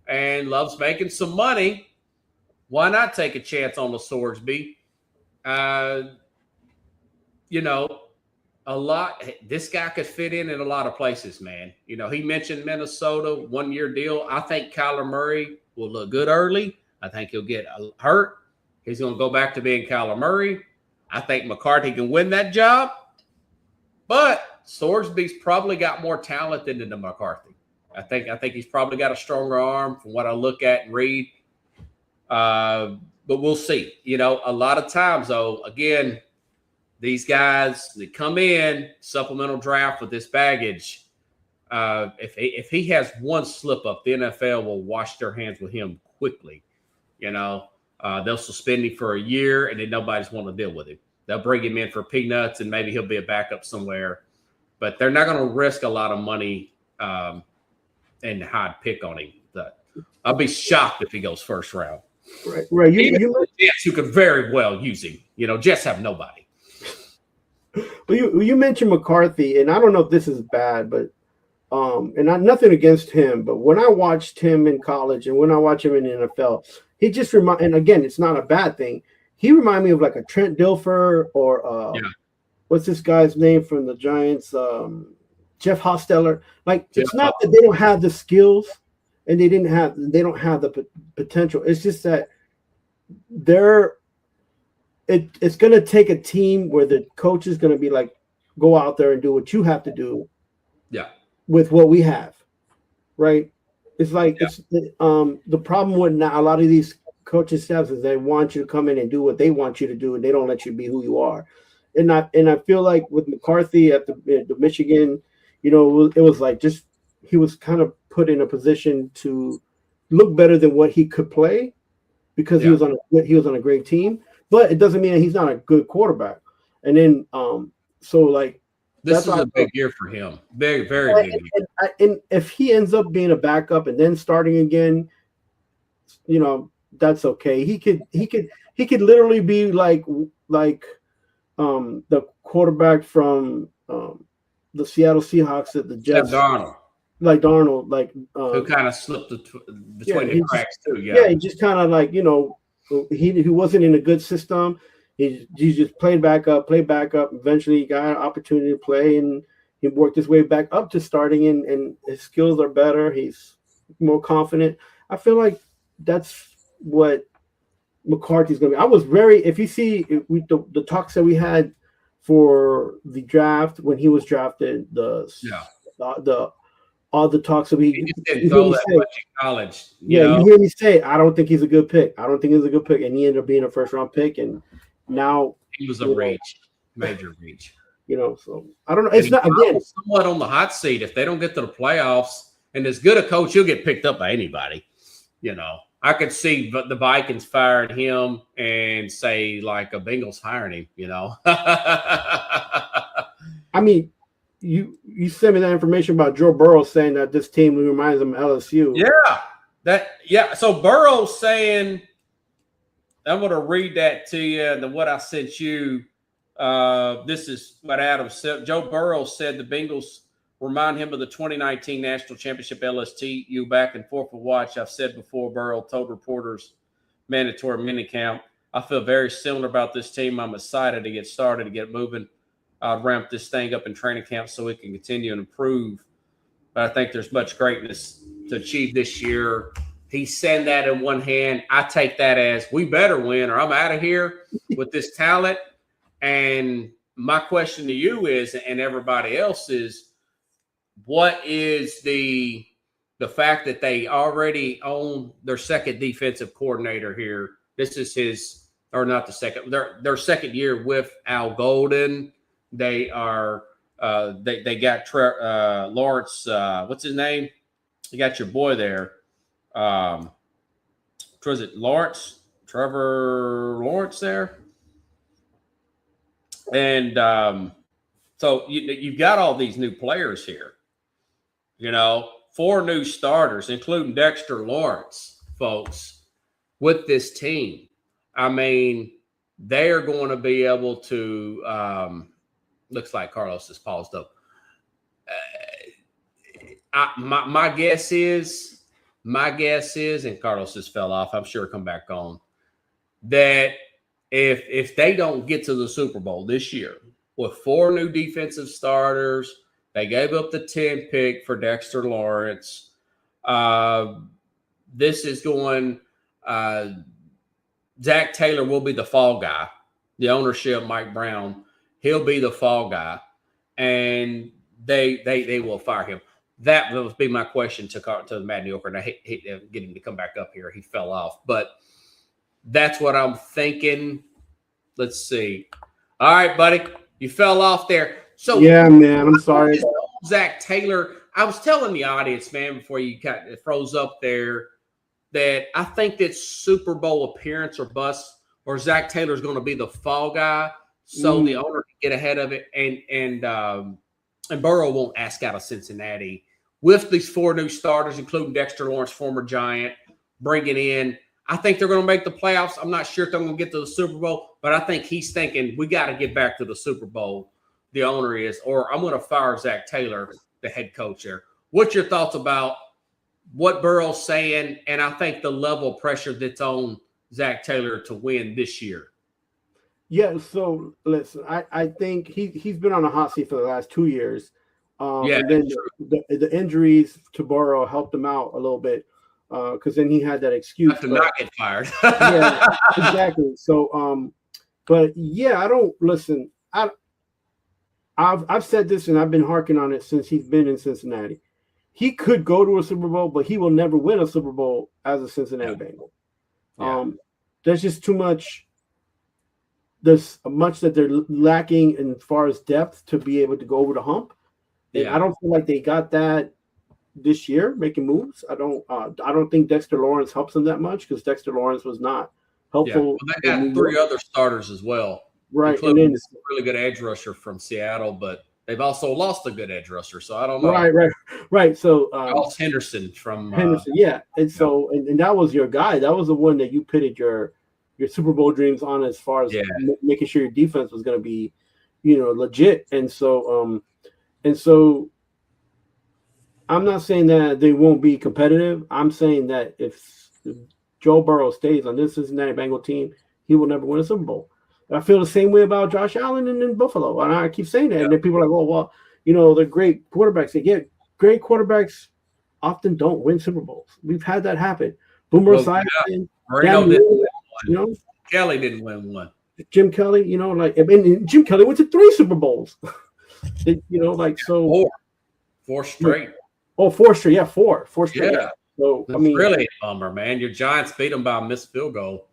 and loves making some money. Why not take a chance on the Sorsby? This guy could fit in a lot of places, man. He mentioned Minnesota, 1-year deal. I think Kyler Murray will look good early. I think he'll get hurt. He's going to go back to being Kyler Murray. I think McCarthy can win that job. But Sorsby's probably got more talent than the McCarthy. I think he's probably got a stronger arm from what I look at and read. But we'll see. A lot of times, though, again, these guys that come in supplemental draft with this baggage, if he has one slip up, the NFL will wash their hands with him quickly. They'll suspend him for a year, and then nobody's want to deal with him. They'll bring him in for peanuts, and maybe he'll be a backup somewhere. But they're not going to risk a lot of money and high pick on him. I'll be shocked if he goes first round. Right. You Jets, who could very well use him. Jets have nobody. Well, you mentioned McCarthy, and I don't know if this is bad, but and nothing against him, but when I watched him in college and when I watch him in the NFL, he just and again, it's not a bad thing. He reminded me of like a Trent Dilfer or what's this guy's name from the Giants? Jeff Hosteller. Like, it's not that they don't have the skills and they don't have the potential. It's just that it's going to take a team where the coach is going to be like, go out there and do what you have to do. Yeah. With what we have, right? It's like it's the problem with a lot of these coaching staffs is they want you to come in and do what they want you to do, and they don't let you be who you are. And I feel like with McCarthy at the Michigan, it was like just he was kind of put in a position to look better than what he could play because he was on a great team. But it doesn't mean that he's not a good quarterback. And then this is a big year for him. Very, very big year. And if he ends up being a backup and then starting again, that's okay. He could literally be like the quarterback from the Seattle Seahawks at the Jets. Darnold. Like Darnold, who kind of slipped between the cracks too. Yeah, he just kind of he wasn't in a good system. He just played back up. Eventually, he got an opportunity to play, and he worked his way back up to starting. And his skills are better. He's more confident. I feel like that's what McCarthy's going to be. I was if you see the talks that we had for the draft when he was drafted, all the talks that he didn't throw that much in college. You hear me say, I don't think he's a good pick. And he ended up being a first round pick, and now he was a major reach. So I don't know. It's not again somewhat on the hot seat. If they don't get to the playoffs, and as good a coach, he'll get picked up by anybody. I could see the Vikings firing him and say like a Bengals hiring him. I mean, you sent me that information about Joe Burrow saying that this team reminds him of LSU. Yeah. So Burrow saying, I'm going to read that to you. And what I sent you, this is what Adam said. Joe Burrow said the Bengals remind him of the 2019 National Championship LSU back and forth with watch. I've said before, Burrow told reporters mandatory minicamp. I feel very similar about this team. I'm excited to get started, to get moving. Ramp this thing up in training camp so we can continue and improve. But I think there's much greatness to achieve this year. He's saying that in one hand. I take that as we better win or I'm out of here with this talent. And my question to you is, and everybody else is, what is the fact that they already own their second defensive coordinator here? This is not the second, their second year with Al Golden. They are they got Lawrence. What's his name? You got your boy there. Was it Lawrence? Trevor Lawrence there. And so you've got all these new players here. 4 new starters, including Dexter Lawrence, folks, with this team. I mean, they are going to be able to looks like Carlos is paused up. My guess is, and Carlos just fell off. I'm sure he'll come back on. That if they don't get to the Super Bowl this year with 4 new defensive starters, they gave up the 10 pick for Dexter Lawrence. This is going. Zach Taylor will be the fall guy. The ownership, Mike Brown, he'll be the fall guy, and they will fire him. That would be my question to the Mad New Yorker, and I hate to get him to come back up here. He fell off, but that's what I'm thinking. Let's see. All right, buddy, you fell off there. So yeah, man, I'm sorry. Zach Taylor. I was telling the audience, man, before you kind of froze up there, that I think that Super Bowl appearance or bust, or Zach Taylor's going to be the fall guy, so the owner can get ahead of it, and Burrow won't ask out of Cincinnati with these 4 new starters, including Dexter Lawrence, former Giant, bringing in. I think they're going to make the playoffs. I'm not sure if they're going to get to the Super Bowl, but I think he's thinking we got to get back to the Super Bowl. The owner is, or I'm going to fire Zach Taylor, the head coach there. What's your thoughts about what Burrow's saying, and I think the level of pressure that's on Zach Taylor to win this year? Yeah, so listen, I think he's been on a hot seat for the last 2 years. And then the injuries to Burrow helped him out a little bit because then he had that excuse to not get fired. Yeah, exactly. So, but yeah, I don't listen. I've said this and I've been harking on it since he's been in Cincinnati. He could go to a Super Bowl, but he will never win a Super Bowl as a Cincinnati Bengal. There's just too much. There's much that they're lacking in far as depth to be able to go over the hump. And I don't feel like they got that this year making moves. I don't think Dexter Lawrence helps them that much because Dexter Lawrence was not helpful. Yeah. Well, they got 3 other starters as well, right? Including this really good edge rusher from Seattle, but they've also lost a good edge rusher, so I don't know. Right. So lost Henderson from Henderson, and so and that was your guy. That was the one that you pitted your Super Bowl dreams on as far as making sure your defense was going to be, legit. And so I'm not saying that they won't be competitive. I'm saying that if Joe Burrow stays on this Cincinnati Bengal team, he will never win a Super Bowl. I feel the same way about Josh Allen and in Buffalo. And I keep saying that. And then people are like, oh, well, they're great quarterbacks. They get great quarterbacks often don't win Super Bowls. We've had that happen. Boomer Esiason, Kelly didn't win one. Jim Kelly, and Jim Kelly went to 3 Super Bowls. Four straight. Oh, 4 straight. Yeah, 4 straight. Yeah. So that's really a bummer, man. Your Giants beat them by a missed field goal.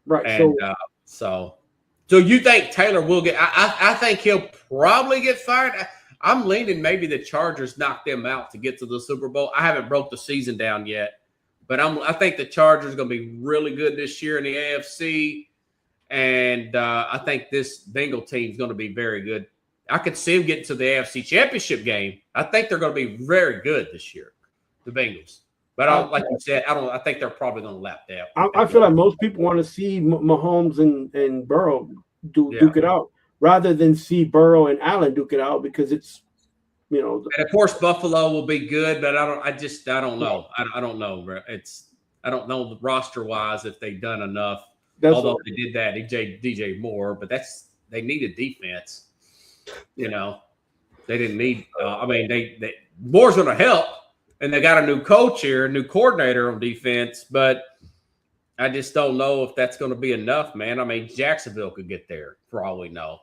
Right. And, so you think Taylor will get? I think he'll probably get fired. I'm leaning maybe the Chargers knock them out to get to the Super Bowl. I haven't broke the season down yet, but I think the Chargers are going to be really good this year in the AFC, and I think this Bengal team is going to be very good. I could see them getting to the AFC Championship game. I think they're going to be very good this year, the Bengals. But like you said, I think they're probably going to lap that. I feel like most people want to see Mahomes and Burrow duke it out rather than see Burrow and Allen duke it out because it's, And of course, Buffalo will be good, but I don't know. I don't know. I don't know roster wise if they've done enough. Although they did that, DJ Moore, but they needed defense. They didn't need. They Moore's going to help. And they got a new coach here, a new coordinator on defense, but I just don't know if that's going to be enough, man. I mean, Jacksonville could get there for all we know.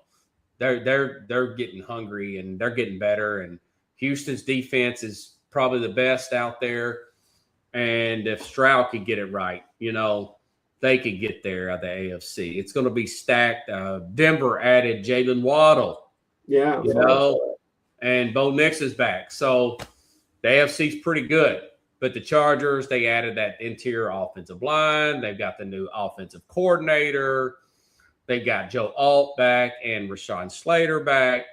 They're getting hungry and they're getting better. And Houston's defense is probably the best out there. And if Stroud could get it right, they could get there at the AFC. It's going to be stacked. Denver added Jalen Waddle. Yeah. And Bo Nix is back. So the AFC's pretty good, but the Chargers, they added that interior offensive line. They've got the new offensive coordinator. They got Joe Alt back and Rashawn Slater back.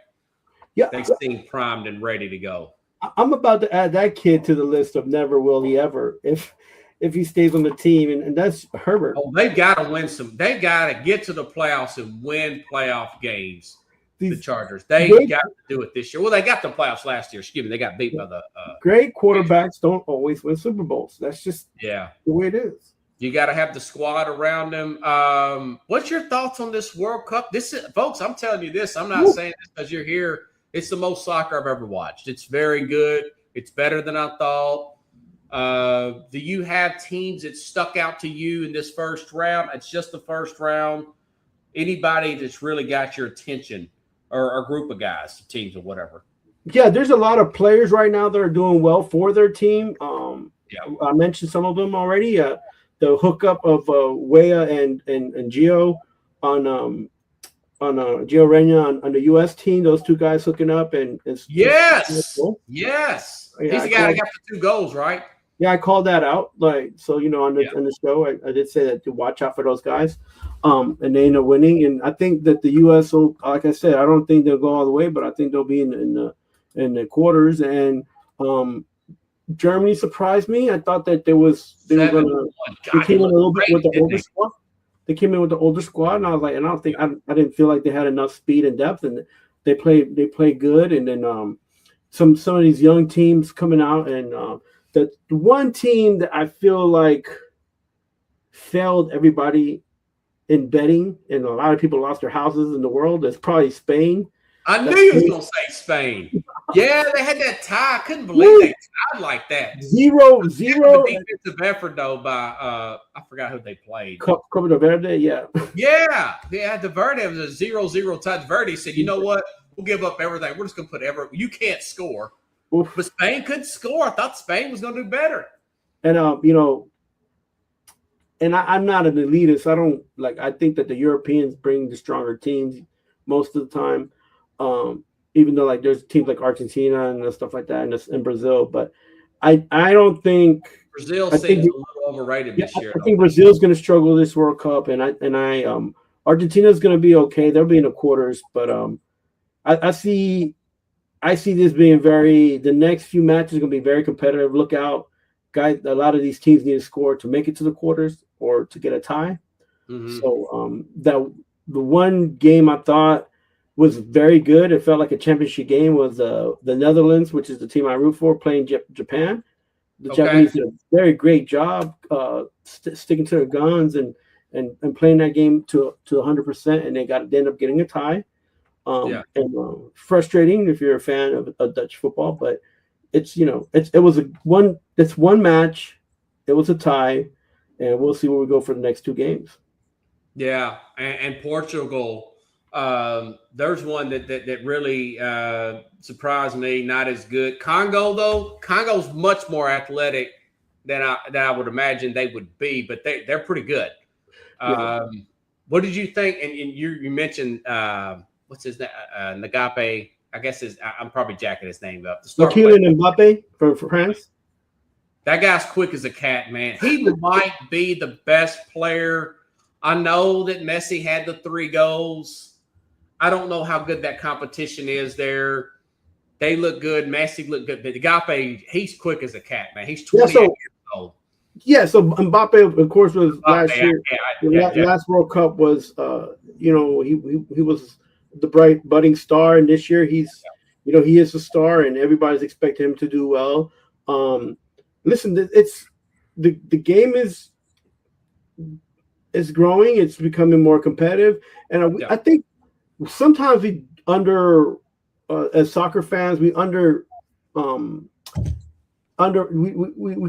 Yeah, they seem primed and ready to go. I'm about to add that kid to the list of never will he ever if he stays on the team, and that's Herbert. Oh, they've got to win some. They've got to get to the playoffs and win playoff games. The Chargers, they got to do it this year. Well, they got the playoffs last year. Excuse me, they got beat by the great quarterbacks don't always win Super Bowls. That's just the way it is. You got to have the squad around them. What's your thoughts on this World Cup? This is, folks, I'm telling you this. I'm not saying this because you're here. It's the most soccer I've ever watched. It's very good. It's better than I thought. Do you have teams that stuck out to you in this first round? It's just the first round. Anybody that's really got your attention, or a group of guys, teams, or whatever? Yeah, there's a lot of players right now that are doing well for their team. I mentioned some of them already. The hookup of Weah and Gio on Gio Reyna on the U.S. team. Those two guys hooking up and yes. Yeah, He's the guy that got the 2 goals, right? Yeah, I called that out. Like, so on the show, I did say that to watch out for those guys. And they end up winning. And I think that the U.S. will, like I said, I don't think they'll go all the way, but I think they'll be in the quarters. And Germany surprised me. I thought that they were going to. They came in a little bit with the older squad. They came in with the older squad, and I was like, and I didn't feel like they had enough speed and depth, and they played good. And then some of these young teams coming out, and the one team that I feel like failed everybody in betting, and a lot of people lost their houses in the world, is probably Spain. I knew you was going to say Spain. Yeah, they had that tie. I couldn't believe they tied like that. 0-0. Defensive effort, though, by I forgot who they played. Copa de Verde, yeah. Yeah, the Verde was a 0-0 tie. Verde said, you know what? We'll give up everything. We're just going to put you can't score. Oof. But Spain couldn't score. I thought Spain was going to do better. And, and I'm not an elitist. I think that the Europeans bring the stronger teams most of the time. Even though there's teams like Argentina and stuff like that and Brazil, but I don't think Brazil seems a little overrated this year. I think Brazil's going to struggle this World Cup, and Argentina's going to be okay. They'll be in the quarters, but I see this being the next few matches are going to be very competitive. Look out, guys! A lot of these teams need to score to make it to the quarters or to get a tie. Mm-hmm. So the one game I thought was very good. It felt like a championship game. Was the Netherlands, which is the team I root for, playing Japan. The Japanese did a very great job sticking to their guns and playing that game to 100%, and they ended up getting a tie. And frustrating if you're a fan of Dutch football, but it's one match, it was a tie, and we'll see where we go for the next 2 games. Yeah, and Portugal. There's one that really surprised me. Not as good. Congo's much more athletic than I would imagine they would be, but they're pretty good. What did you think? And you mentioned what's his name? Nagape. I guess I'm probably jacking his name up. Kylian Mbappe from France. That guy's quick as a cat, man. He might be the best player. I know that Messi had the 3 goals. I don't know how good that competition is there. They look good. Messi look good. But Agape, he's quick as a cat, man. He's 28 years old. Yeah, so Mbappe, of course, was last year. Last World Cup was, he was the bright budding star, and this year he is a star, and everybody's expecting him to do well. Listen, it's the game is growing. It's becoming more competitive, and I think sometimes we as soccer fans, we we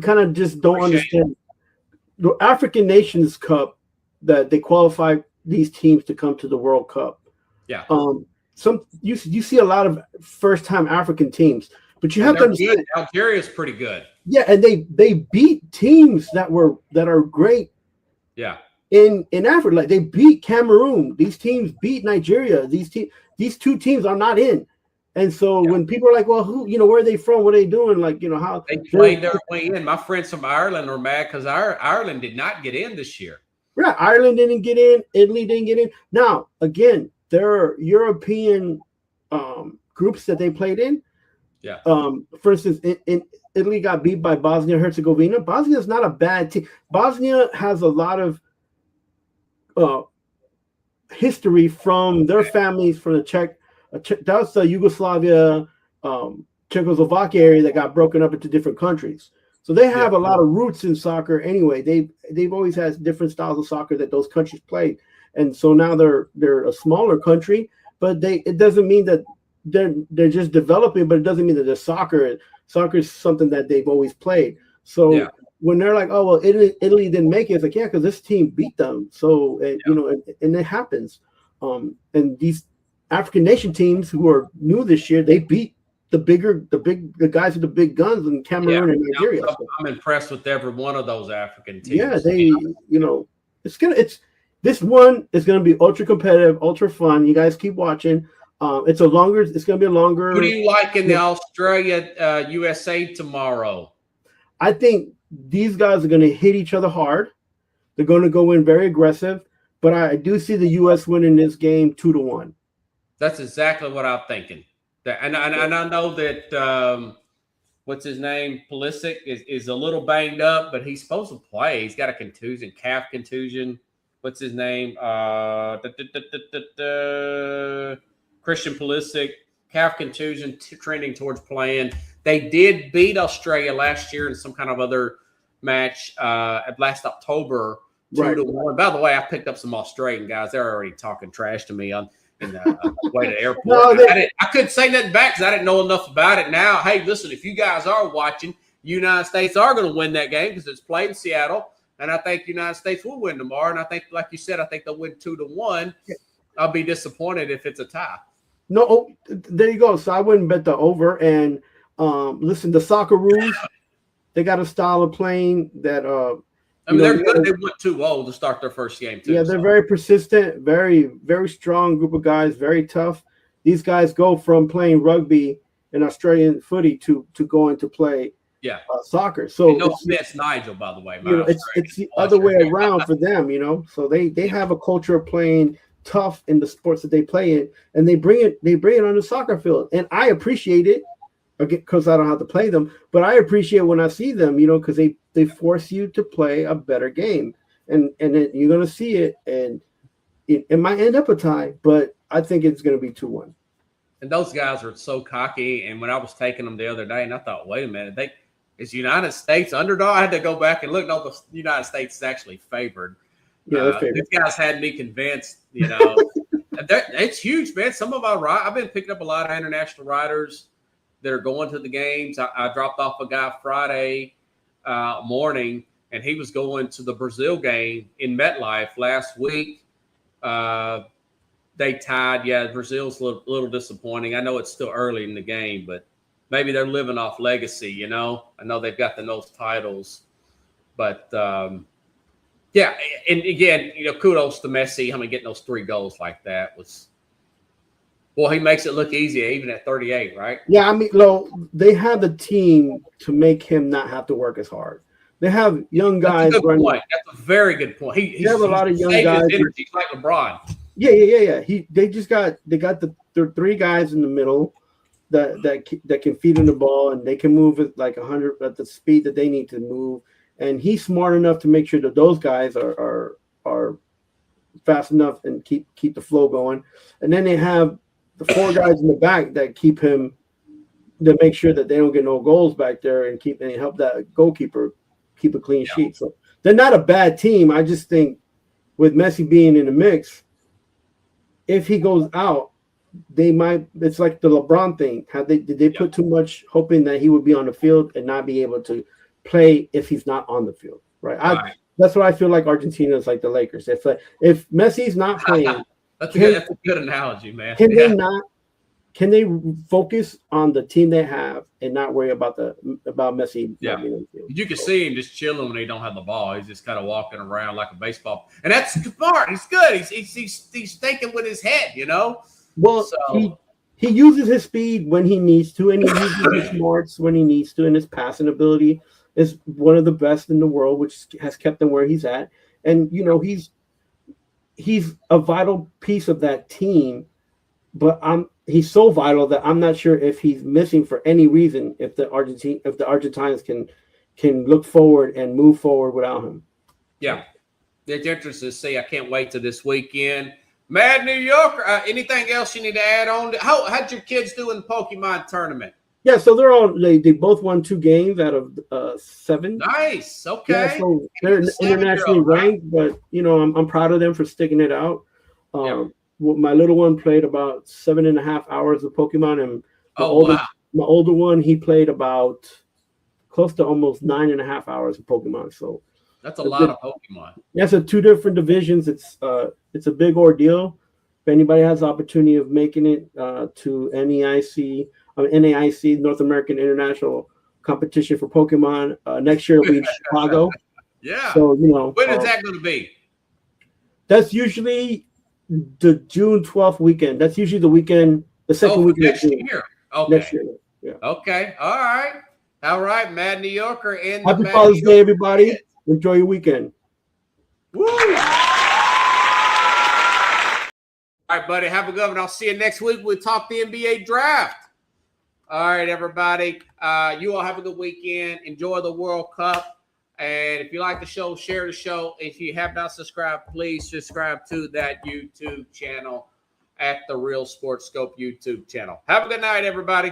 kind of just don't understand the African Nations Cup, that they qualify these teams to come to the World Cup. Yeah. You see a lot of first-time African teams, but you have to understand Algeria's pretty good. Yeah, and they beat teams that are great. Yeah. In Africa, like they beat Cameroon. These teams beat Nigeria. These 2 teams are not in. And so when people are like, well, where are they from? What are they doing? How they played their way in. My friends from Ireland are mad because Ireland did not get in this year. Right. Ireland didn't get in. Italy didn't get in. Now, again, there are European groups that they played in. Yeah. For instance, in Italy got beat by Bosnia and Herzegovina. Bosnia is not a bad team. Bosnia has a lot of history from their families from the Czech. That was the Yugoslavia Czechoslovakia area that got broken up into different countries. So they have a lot of roots in soccer anyway. They've always had different styles of soccer that those countries play, and so now they're a smaller country, but it doesn't mean that they're just developing, but it doesn't mean that they're soccer. Soccer is something that they've always played. So when they're like, oh well, Italy didn't make it, it's like because this team beat them. So and it happens. And these African nation teams who are new this year, they beat the guys with the big guns in Cameroon and Nigeria. I'm impressed with every one of those African teams. Yeah, this one is gonna be ultra competitive, ultra fun. You guys keep watching. It's gonna be a longer. Who do you like in the Australia USA tomorrow? I think these guys are gonna hit each other hard. They're gonna go in very aggressive, but I do see the US winning this game 2-1. That's exactly what I'm thinking. And I know that what's his name, Pulisic is a little banged up, but he's supposed to play. He's got a contusion, calf contusion. What's his name? Christian Pulisic, calf contusion, trending towards playing. They did beat Australia last year in some kind of other match last October, 2-1. By the way, I picked up some Australian guys. They're already talking trash to me on the way to the airport. I couldn't say nothing back because I didn't know enough about it. Now, hey, listen, if you guys are watching, United States are going to win that game because it's played in Seattle, and I think United States will win tomorrow. And I think, like you said, I think they'll win 2-1. I'll be disappointed if it's a tie. No, there you go. So I wouldn't bet the over. And listen, the soccer rules, they got a style of playing that they're good. They went 2-0 to start their first game, too. Yeah, they're very persistent, very, very strong group of guys, very tough. These guys go from playing rugby and Australian footy to going to play soccer. So no offense, Nigel, by the way. It's the other way around for them, So they have a culture of playing tough in the sports that they play in, and they bring it on the soccer field. And I appreciate it because I don't have to play them, but I appreciate when I see them, because they force you to play a better game, and then you're going to see it, and it might end up a tie, but I think it's going to be 2-1. And those guys are so cocky. And when I was taking them the other day, and I thought, wait a minute, is United States underdog? I had to go back and look. No, the United States is actually favored. Yeah, these guys had me convinced. It's huge, man. Some of I've been picking up a lot of international riders that are going to the games. I dropped off a guy Friday morning, and he was going to the Brazil game in MetLife last week. They tied. Yeah, Brazil's a little disappointing. I know it's still early in the game, but maybe they're living off legacy, I know they've got those titles. But, and again, kudos to Messi. Getting those 3 goals like that was – well, he makes it look easy even at 38, right? Yeah, they have the team to make him not have to work as hard. They have young guys. That's a good point. That's a very good point. He have a lot of young guys. Energy like LeBron. Yeah. They got the 3 guys in the middle that can feed him the ball, and they can move it like 100 at the speed that they need to move. And he's smart enough to make sure that those guys are fast enough and keep the flow going. And then they have the 4 guys in the back that keep him to make sure that they don't get no goals back there and help that goalkeeper keep a clean sheet. So they're not a bad team. I just think with Messi being in the mix, if he goes out, they might. It's like the LeBron thing. Did they put too much hoping that he would be on the field and not be able to play if he's not on the field? Right. That's what I feel like Argentina is like the Lakers. If Messi's not playing. That's a good analogy, man. Can they focus on the team they have and not worry about Messi? Yeah, you can see him just chilling when he don't have the ball. He's just kind of walking around like a baseball, and that's smart. He's good. He's thinking with his head, Well, so. He uses his speed when he needs to, and he uses his smarts when he needs to, and his passing ability is one of the best in the world, which has kept him where he's at. And he's a vital piece of that team, but he's so vital that I'm not sure if he's missing for any reason. If the Argentines can look forward and move forward without him. Yeah, it's interesting to see. I can't wait to this weekend. Mad New Yorker. Anything else you need to add on? How'd your kids do in the Pokemon tournament? Yeah, so they both won 2 games out of 7. Nice. Okay. Yeah, so they're He's a internationally 7-year-old, right? ranked, but I'm proud of them for sticking it out. Yeah. My little one played about 7.5 hours of Pokemon, and Wow. my older one, he played about close to almost 9.5 hours of Pokemon. So That's a lot of Pokemon. yeah, so 2 different divisions. It's a big ordeal. If anybody has the opportunity of making it to NAIC, North American International Competition for Pokemon, next year it'll be in Chicago. Yeah. So when is that going to be? That's usually the June 12th weekend. That's usually the second weekend next of June. year. Okay. Next year. Yeah. Okay. All right. Mad New Yorker and Happy Father's Day, everybody. Enjoy your weekend. Woo! All right, buddy. Have a good one. I'll see you next week. We'll talk the NBA draft. All right, everybody. You all have a good weekend. Enjoy the World Cup. And if you like the show, share the show. If you have not subscribed, please subscribe to that YouTube channel at the Real Sports Scope YouTube channel. Have a good night, everybody.